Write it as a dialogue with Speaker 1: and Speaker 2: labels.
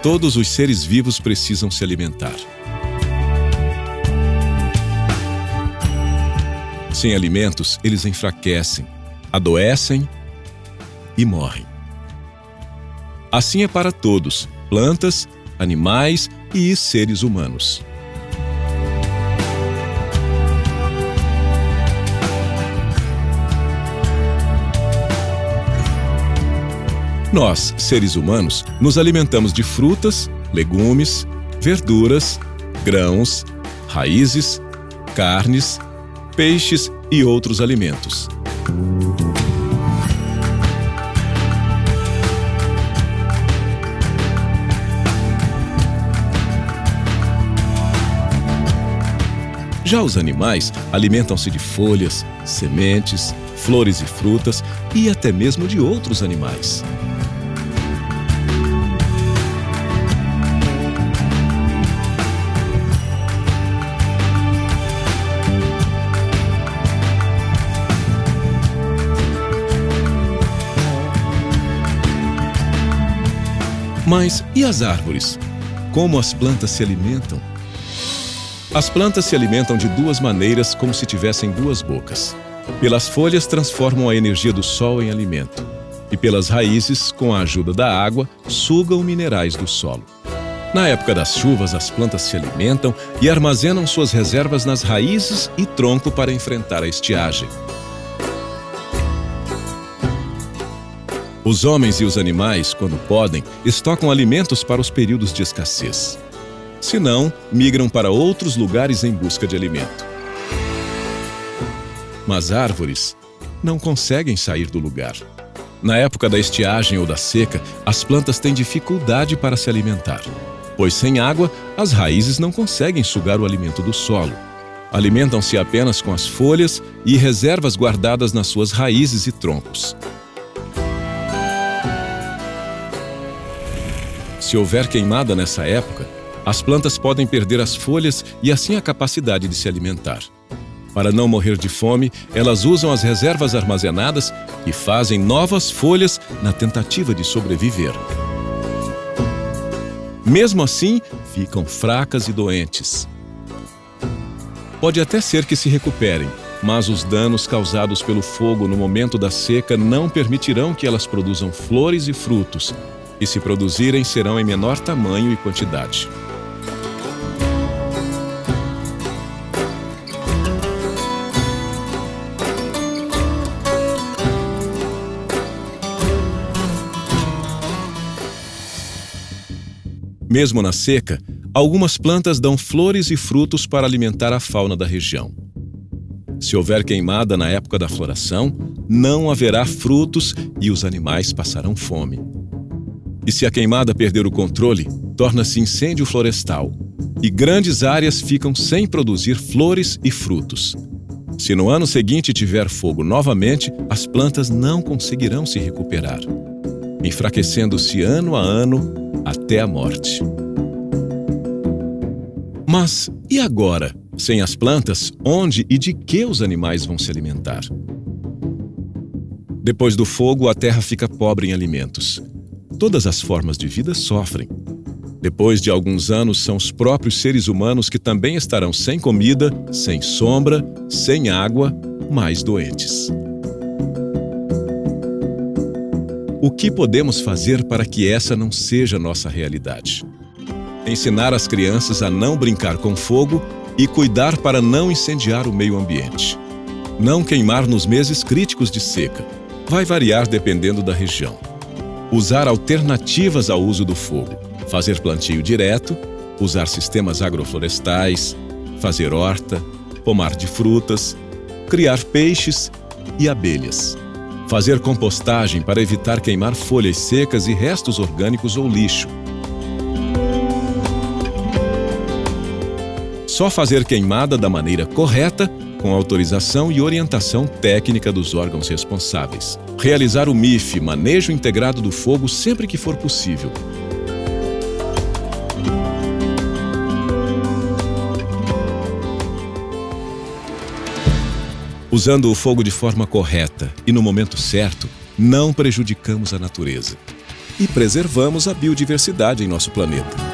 Speaker 1: Todos os seres vivos precisam se alimentar. Sem alimentos, eles enfraquecem, adoecem e morrem. Assim é para todos, plantas, animais e seres humanos. Nós, seres humanos, nos alimentamos de frutas, legumes, verduras, grãos, raízes, carnes, peixes e outros alimentos. Já os animais alimentam-se de folhas, sementes, flores e frutas e até mesmo de outros animais. Mas e as árvores? Como as plantas se alimentam? As plantas se alimentam de duas maneiras, como se tivessem duas bocas. Pelas folhas, transformam a energia do sol em alimento. E pelas raízes, com a ajuda da água, sugam minerais do solo. Na época das chuvas, as plantas se alimentam e armazenam suas reservas nas raízes e tronco para enfrentar a estiagem. Os homens e os animais, quando podem, estocam alimentos para os períodos de escassez. Se não, migram para outros lugares em busca de alimento. Mas árvores não conseguem sair do lugar. Na época da estiagem ou da seca, as plantas têm dificuldade para se alimentar, pois sem água, as raízes não conseguem sugar o alimento do solo. Alimentam-se apenas com as folhas e reservas guardadas nas suas raízes e troncos. Se houver queimada nessa época, as plantas podem perder as folhas e assim a capacidade de se alimentar. Para não morrer de fome, elas usam as reservas armazenadas e fazem novas folhas na tentativa de sobreviver. Mesmo assim, ficam fracas e doentes. Pode até ser que se recuperem, mas os danos causados pelo fogo no momento da seca não permitirão que elas produzam flores e frutos, e se produzirem, serão em menor tamanho e quantidade. Mesmo na seca, algumas plantas dão flores e frutos para alimentar a fauna da região. Se houver queimada na época da floração, não haverá frutos e os animais passarão fome. E se a queimada perder o controle, torna-se incêndio florestal, e grandes áreas ficam sem produzir flores e frutos. Se no ano seguinte tiver fogo novamente, as plantas não conseguirão se recuperar, enfraquecendo-se ano a ano até a morte. Mas e agora? Sem as plantas, onde e de que os animais vão se alimentar? Depois do fogo, a terra fica pobre em alimentos. Todas as formas de vida sofrem. Depois de alguns anos, são os próprios seres humanos que também estarão sem comida, sem sombra, sem água, mais doentes. O que podemos fazer para que essa não seja nossa realidade? Ensinar as crianças a não brincar com fogo e cuidar para não incendiar o meio ambiente. Não queimar nos meses críticos de seca. Vai variar dependendo da região. Usar alternativas ao uso do fogo. Fazer plantio direto, usar sistemas agroflorestais, fazer horta, pomar de frutas, criar peixes e abelhas. Fazer compostagem para evitar queimar folhas secas e restos orgânicos ou lixo. Só fazer queimada da maneira correta, com autorização e orientação técnica dos órgãos responsáveis. Realizar o MIF, manejo integrado do fogo, sempre que for possível. Usando o fogo de forma correta e no momento certo, não prejudicamos a natureza. e preservamos a biodiversidade em nosso planeta.